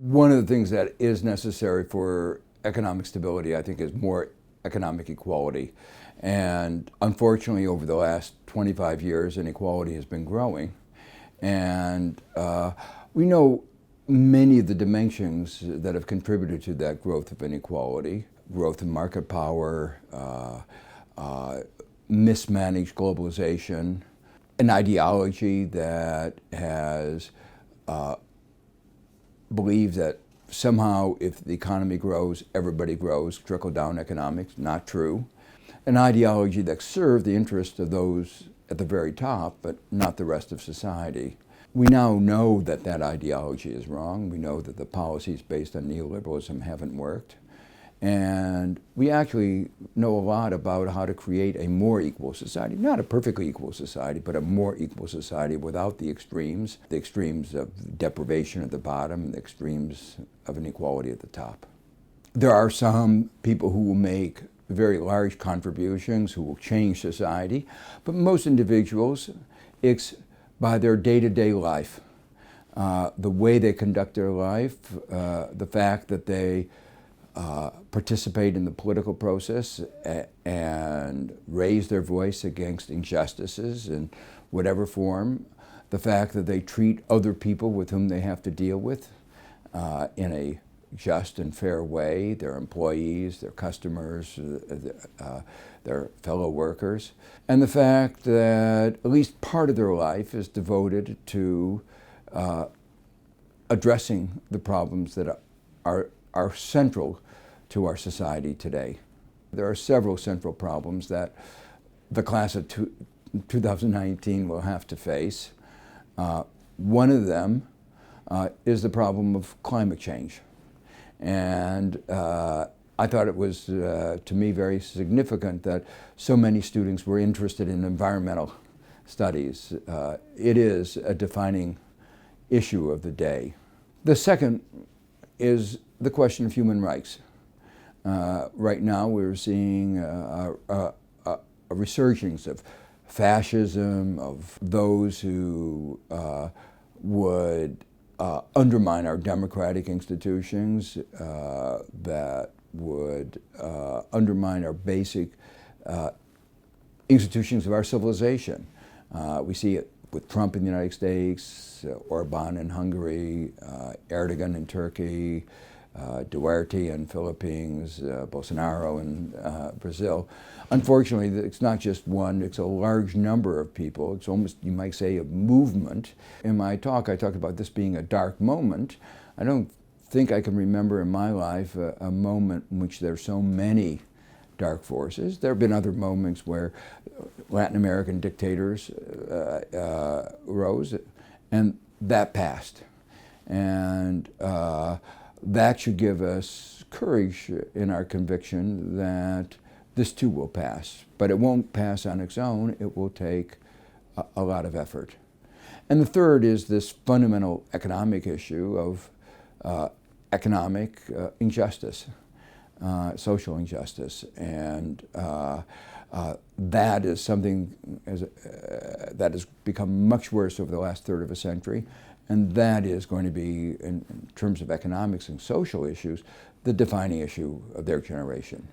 One of the things that is necessary for economic stability, I think, is more economic equality. And unfortunately, over the last 25 years, inequality has been growing. And we know many of the dimensions that have contributed to that growth of inequality: growth in market power, mismanaged globalization, an ideology that has believed that somehow if the economy grows, everybody grows, trickle-down economics. Not true. An ideology that served the interests of those at the very top, but not the rest of society. We now know that that ideology is wrong. We know that the policies based on neoliberalism haven't worked. And we actually know a lot about how to create a more equal society. Not a perfectly equal society, but a more equal society without the extremes of deprivation at the bottom, the extremes of inequality at the top. There are some people who will make very large contributions, who will change society, but most individuals, it's by their day-to-day life, the way they conduct their life, the fact that they participate in the political process and raise their voice against injustices in whatever form, the fact that they treat other people with whom they have to deal with in a just and fair way, their employees, their customers, their fellow workers, and the fact that at least part of their life is devoted to addressing the problems that are central to our society today. There are several central problems that the class of 2019 will have to face. One of them is the problem of climate change. And I thought it was, to me, very significant that so many students were interested in environmental studies. It is a defining issue of the day. The second is the question of human rights. Right now we're seeing a resurgence of fascism, of those who would undermine our democratic institutions, that would undermine our basic institutions of our civilization. We see it with Trump in the United States, Orban in Hungary, Erdogan in Turkey, Duterte in Philippines, Bolsonaro in Brazil. Unfortunately, it's not just one, it's a large number of people. It's almost, you might say, a movement. In my talk, I talked about this being a dark moment. I don't think I can remember in my life a moment in which there are so many dark forces. There have been other moments where Latin American dictators rose, and that passed. And that should give us courage in our conviction that this too will pass. But it won't pass on its own. It will take a lot of effort. And the third is this fundamental economic issue of economic injustice, social injustice. And that is something that has become much worse over the last third of a century. And that is going to be, in terms of economics and social issues, the defining issue of their generation.